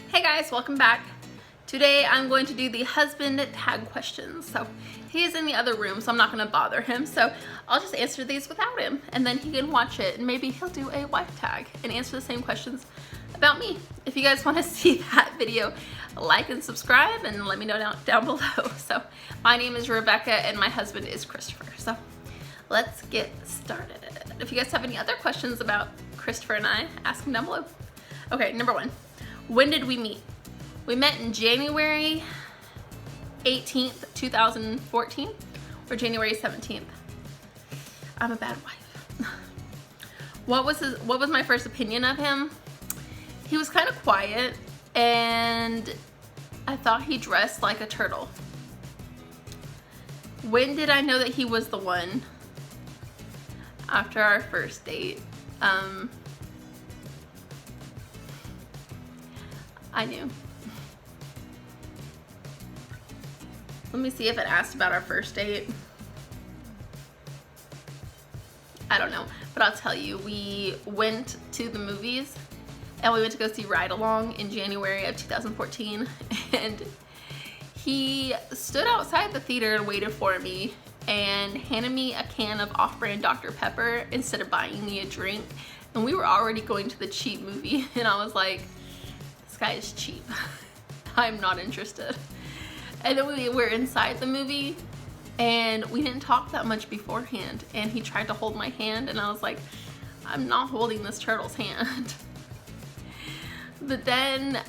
Hey guys, welcome back. Today I'm going to do the husband tag questions. So he is in the other room, so I'm not going to bother him. So I'll just answer these without him, and then he can watch it, and maybe he'll do a wife tag and answer the same questions about me. If you guys want to see that video, like and subscribe, and let me know down below. So my name is Rebecca, and my husband is Christopher. So let's get started. If you guys have any other questions about Christopher and I, ask them down below. Okay, number one. When did we meet? We met in January 18th, 2014, or January 17th. I'm a bad wife. What was my first opinion of him? He was kind of quiet, and I thought he dressed like a turtle. When did I know that he was the one? After our first date. I knew. Let me see if it asked about our first date. I don't know, but I'll tell you, we went to the movies and we went to go see Ride Along in January of 2014, and he stood outside the theater and waited for me and handed me a can of off-brand Dr. Pepper instead of buying me a drink. And we were already going to the cheap movie, and I was like, this guy is cheap. I'm not interested. And then we were inside the movie, and we didn't talk that much beforehand, and he tried to hold my hand, and I was like, I'm not holding this turtle's hand. But then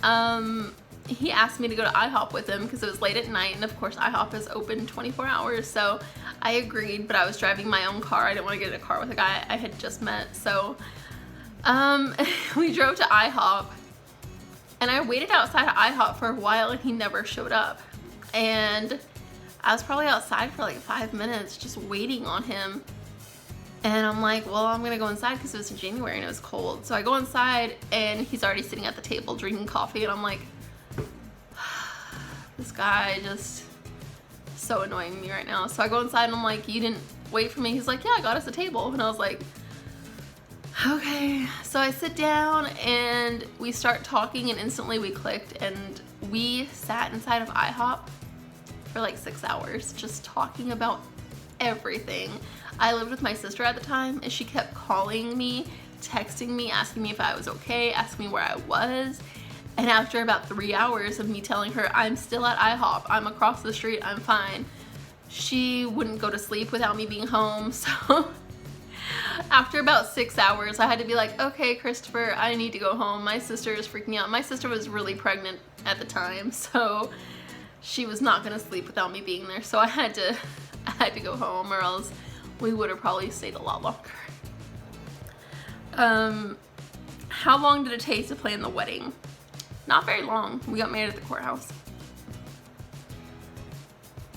he asked me to go to IHOP with him because it was late at night, and of course IHOP is open 24 hours, so I agreed, but I was driving my own car. I didn't want to get in a car with a guy I had just met. So we drove to IHOP, and I waited outside of IHOP for a while, and he never showed up. And I was probably outside for like 5 minutes just waiting on him. And I'm like, well, I'm gonna go inside because it was in January and it was cold. So I go inside, and he's already sitting at the table drinking coffee, and I'm like, this guy just so annoying me right now. So I go inside, and I'm like, you didn't wait for me? He's like, yeah, I got us a table. And I was like, okay. So I sit down and we start talking, and instantly we clicked, and we sat inside of IHOP for like 6 hours just talking about everything. I lived with my sister at the time, and she kept calling me, texting me, asking me if I was okay, asking me where I was. And after about 3 hours of me telling her I'm still at IHOP, I'm across the street, I'm fine, she wouldn't go to sleep without me being home. So after about 6 hours, I had to be like, okay, Christopher, I need to go home. My sister is freaking out. My sister was really pregnant at the time, so she was not gonna sleep without me being there. So I had to go home, or else we would have probably stayed a lot longer. How long did it take to plan the wedding? Not very long. We got married at the courthouse.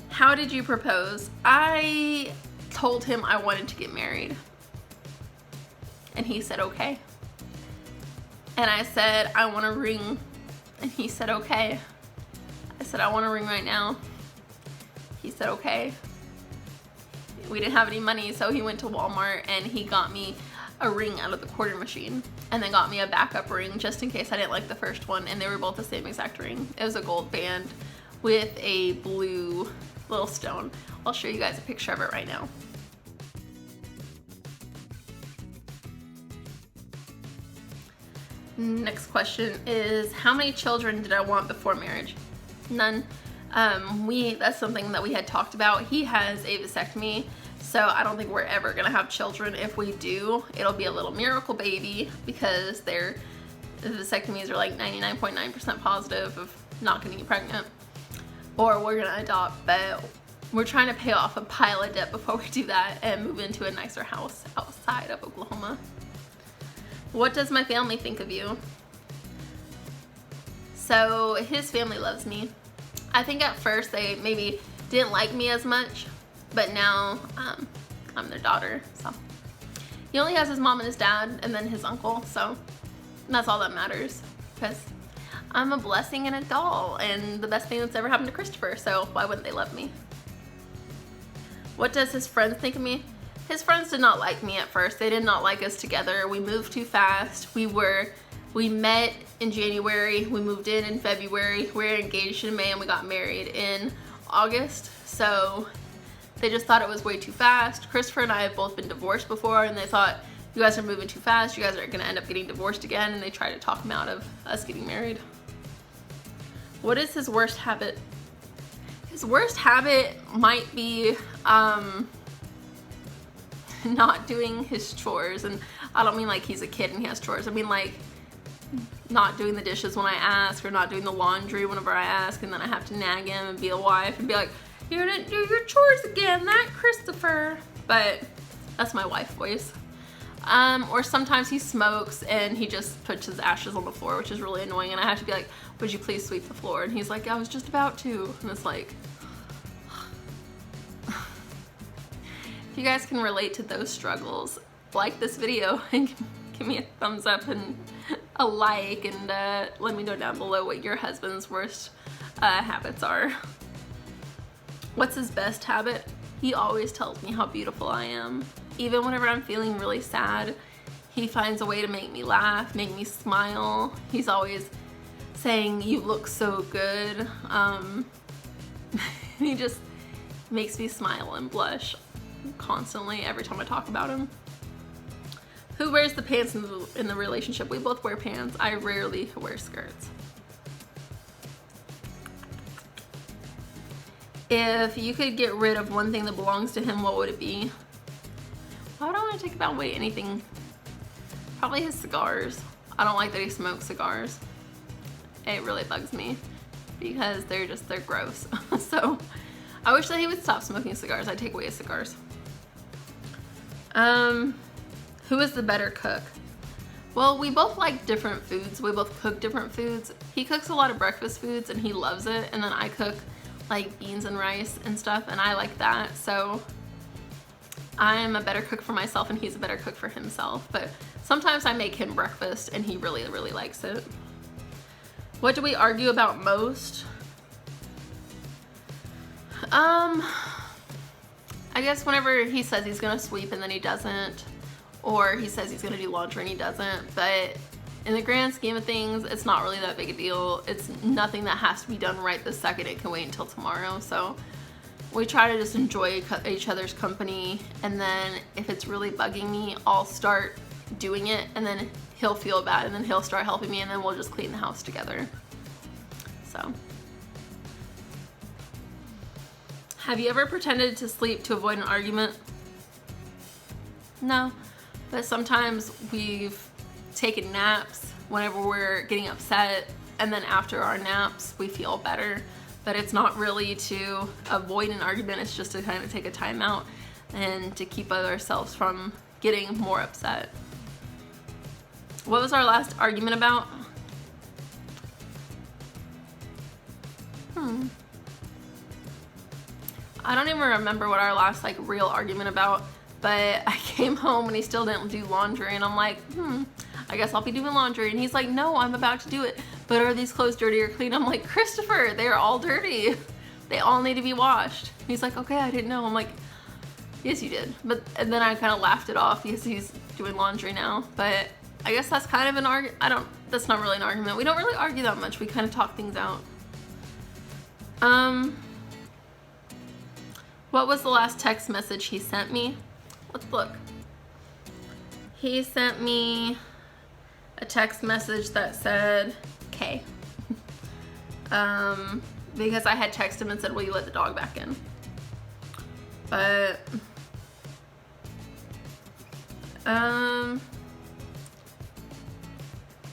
How did you propose? I told him I wanted to get married, and he said okay. And I said, I want a ring, and he said okay. I said, I want a ring right now. He said okay. We didn't have any money, so he went to Walmart and he got me a ring out of the quarter machine, and then got me a backup ring just in case I didn't like the first one, and they were both the same exact ring. It was a gold band with a blue little stone. I'll show you guys a picture of it right now. Next question is, how many children did I want before marriage? None. That's something that we had talked about. He has a vasectomy, so I don't think we're ever gonna have children. If we do, it'll be a little miracle baby, because the vasectomies are like 99.9% positive of not getting you pregnant, or we're gonna adopt. But we're trying to pay off a pile of debt before we do that and move into a nicer house outside of Oklahoma. What does my family think of you? So his family loves me. I think at first they maybe didn't like me as much, but now I'm their daughter. So he only has his mom and his dad, and then his uncle, so that's all that matters, because I'm a blessing and a doll, and the best thing that's ever happened to Christopher, so why wouldn't they love me? What does his friends think of me? His friends did not like me at first. They did not like us together. We moved too fast. We were We met in January, we moved in February, we were engaged in May, and we got married in August. So they just thought it was way too fast. Christopher and I have both been divorced before, and they thought, you guys are moving too fast, you guys are gonna end up getting divorced again, and they tried to talk him out of us getting married. What is his worst habit? His worst habit might be not doing his chores, and I don't mean like he's a kid and he has chores. I mean like not doing the dishes when I ask, or not doing the laundry whenever I ask, and then I have to nag him and be a wife and be like, you didn't do your chores again, that Christopher. But that's my wife voice. Or sometimes he smokes and he just puts his ashes on the floor, which is really annoying, and I have to be like, would you please sweep the floor? And he's like, I was just about to. And it's like, if you guys can relate to those struggles, like this video and give me a thumbs up and a like, and let me know down below what your husband's worst habits are. What's his best habit? He always tells me how beautiful I am. Even whenever I'm feeling really sad, he finds a way to make me laugh, make me smile. He's always saying, you look so good. He just makes me smile and blush constantly every time I talk about him. Who wears the pants in the relationship? We both wear pants. I rarely wear skirts. If you could get rid of one thing that belongs to him, what would it be? Why would I want to take away anything? Probably his cigars. I don't like that he smokes cigars. It really bugs me because they're gross. So I wish that he would stop smoking cigars. I'd take away his cigars. Who is the better cook? Well, we both like different foods. We both cook different foods. He cooks a lot of breakfast foods and he loves it. And then I cook like beans and rice and stuff, and I like that. So I'm a better cook for myself and he's a better cook for himself. But sometimes I make him breakfast and he really, really likes it. What do we argue about most? I guess whenever he says he's gonna sweep and then he doesn't, or he says he's gonna do laundry and he doesn't. But in the grand scheme of things, it's not really that big a deal. It's nothing that has to be done right this second. It can wait until tomorrow. So we try to just enjoy each other's company, and then if it's really bugging me, I'll start doing it, and then he'll feel bad, and then he'll start helping me, and then we'll just clean the house together. So, have you ever pretended to sleep to avoid an argument? No, but sometimes we've taken naps whenever we're getting upset, and then after our naps we feel better. But it's not really to avoid an argument, it's just to kind of take a time out and to keep ourselves from getting more upset. What was our last argument about? I don't even remember what our last like real argument about, but I came home and he still didn't do laundry, and I'm like, I guess I'll be doing laundry. And he's like, no, I'm about to do it. But are these clothes dirty or clean? I'm like, Christopher, they're all dirty. They all need to be washed. And he's like, okay, I didn't know. I'm like, yes, you did. And then I kind of laughed it off because he's doing laundry now. But I guess that's kind of an argument. That's not really an argument. We don't really argue that much. We kind of talk things out. What was the last text message he sent me? Let's look. He sent me a text message that said K. Because I had texted him and said, will you let the dog back in? But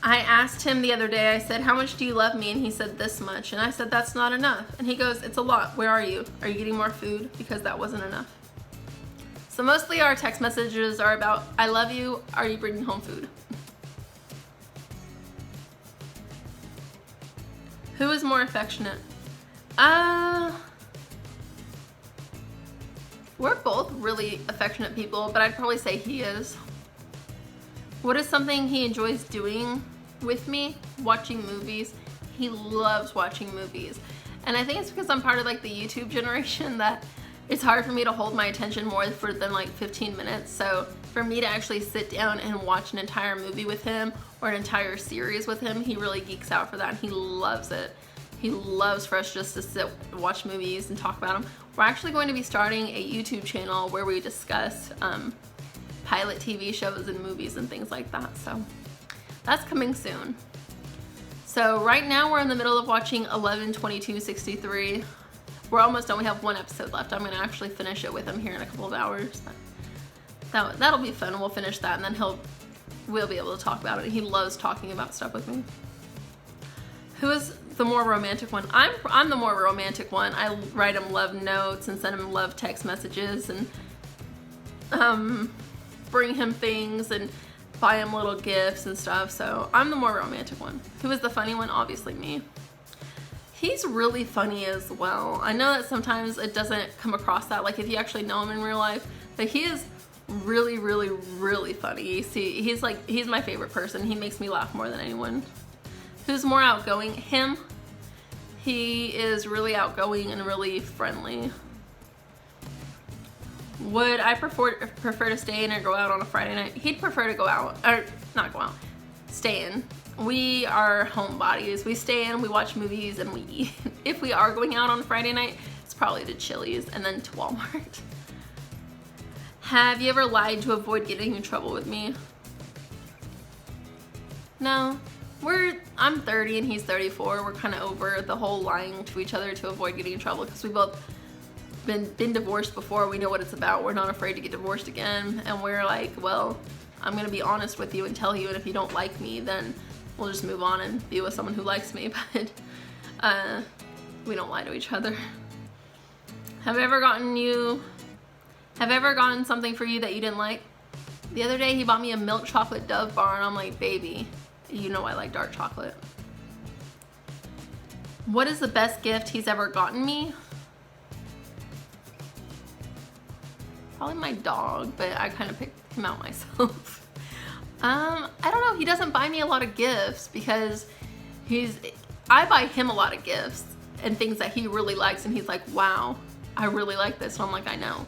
I asked him the other day, I said, how much do you love me? And he said, this much. And I said, that's not enough. And he goes, it's a lot. Where are you? Are you getting more food? Because that wasn't enough. So mostly our text messages are about, I love you. Are you bringing home food? Who is more affectionate? We're both really affectionate people, but I'd probably say he is. What is something he enjoys doing with me? Watching movies. He loves watching movies. And I think it's because I'm part of like the YouTube generation that it's hard for me to hold my attention more than like 15 minutes. So for me to actually sit down and watch an entire movie with him, or an entire series with him. He really geeks out for that, and he loves it. He loves for us just to sit, watch movies, and talk about them. We're actually going to be starting a YouTube channel where we discuss pilot TV shows and movies and things like that. So that's coming soon. So right now we're in the middle of watching 11/22/63. We're almost done. We have one episode left. I'm going to actually finish it with him here in a couple of hours. That'll be fun. We'll finish that, and then we'll be able to talk about it. He loves talking about stuff with me. Who is the more romantic one? I'm the more romantic one. I write him love notes and send him love text messages, and bring him things and buy him little gifts and stuff. So I'm the more romantic one. Who is the funny one? Obviously me. He's really funny as well. I know that sometimes it doesn't come across that, like if you actually know him in real life, but he is really, really, really funny. See, he's my favorite person. He makes me laugh more than anyone. Who's more outgoing? Him. He is really outgoing and really friendly. Would I prefer to stay in or go out on a Friday night? He'd prefer to go out, or not go out, stay in. We are homebodies. We stay in, we watch movies, and we eat. If we are going out on a Friday night, it's probably to Chili's and then to Walmart. Have you ever lied to avoid getting in trouble with me? No. I'm 30 and he's 34. We're kind of over the whole lying to each other to avoid getting in trouble, because we both been divorced before. We know what it's about. We're not afraid to get divorced again, and we're like, well, I'm gonna be honest with you and tell you, and if you don't like me, then we'll just move on and be with someone who likes me. But we don't lie to each other. Have I ever gotten something for you that you didn't like? The other day he bought me a milk chocolate Dove bar, and I'm like, baby, you know I like dark chocolate. What is the best gift he's ever gotten me? Probably my dog, but I kind of picked him out myself. I don't know. He doesn't buy me a lot of gifts because I buy him a lot of gifts and things that he really likes, and he's like, wow, I really like this. And I'm like, I know.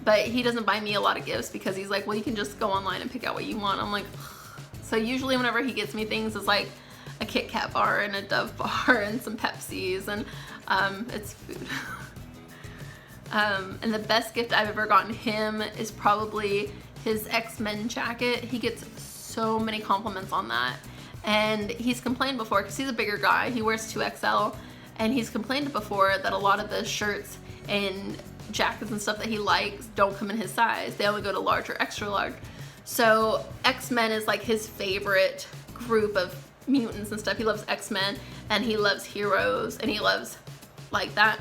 But he doesn't buy me a lot of gifts because he's like, well, you can just go online and pick out what you want. I'm like, ugh. So usually whenever he gets me things, it's like a Kit Kat bar and a Dove bar and some Pepsis, and it's food. And the best gift I've ever gotten him is probably his X-Men jacket. He gets so many compliments on that, and he's complained before, because he's a bigger guy, he wears 2XL, and he's complained before that a lot of the shirts and jackets and stuff that he likes don't come in his size. They only go to large or extra large. So X-Men is like his favorite group of mutants and stuff. He loves X-Men, and he loves heroes, and he loves like that.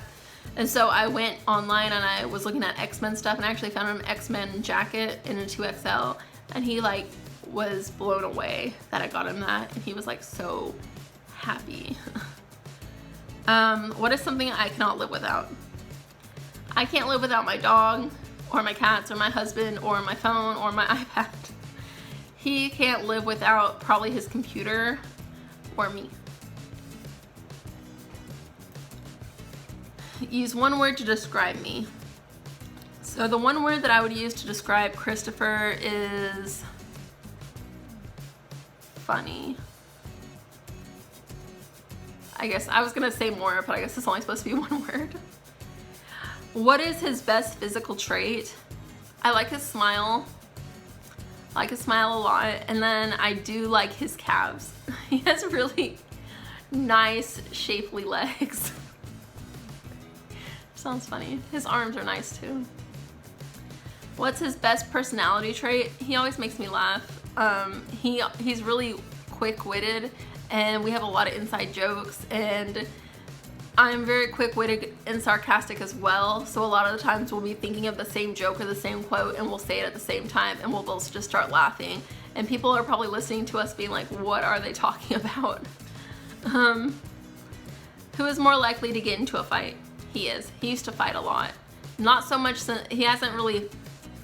And so I went online and I was looking at X-Men stuff, and I actually found an X-Men jacket in a 2XL, and he like was blown away that I got him that, and he was like so happy. What is something I cannot live without? I can't live without my dog, or my cats, or my husband, or my phone, or my iPad. He can't live without probably his computer or me. Use one word to describe me. So the one word that I would use to describe Christopher is funny. I guess I was gonna say more, but I guess it's only supposed to be one word. What is his best physical trait? I like his smile. I like his smile a lot, and then I do like his calves. He has really nice, shapely legs. Sounds funny. His arms are nice too. What's his best personality trait? He always makes me laugh. He's really quick-witted, and we have a lot of inside jokes, and I'm very quick-witted and sarcastic as well, so a lot of the times we'll be thinking of the same joke or the same quote, and we'll say it at the same time, and we'll both just start laughing, and people are probably listening to us being like, what are they talking about? Who is more likely to get into a fight? He is. He used to fight a lot. Not so much since, he hasn't really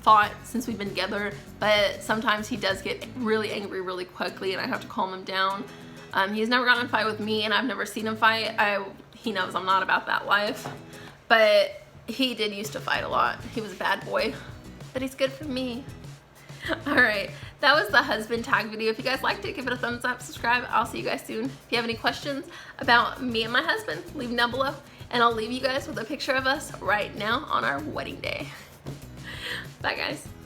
fought since we've been together, but sometimes he does get really angry really quickly, and I have to calm him down. He's never gotten in a fight with me, and I've never seen him fight. He knows I'm not about that life, but he did used to fight a lot. He was a bad boy, but he's good for me. All right, that was the husband tag video. If you guys liked it, give it a thumbs up, subscribe. I'll see you guys soon. If you have any questions about me and my husband, leave them down below. And I'll leave you guys with a picture of us right now on our wedding day. Bye, guys.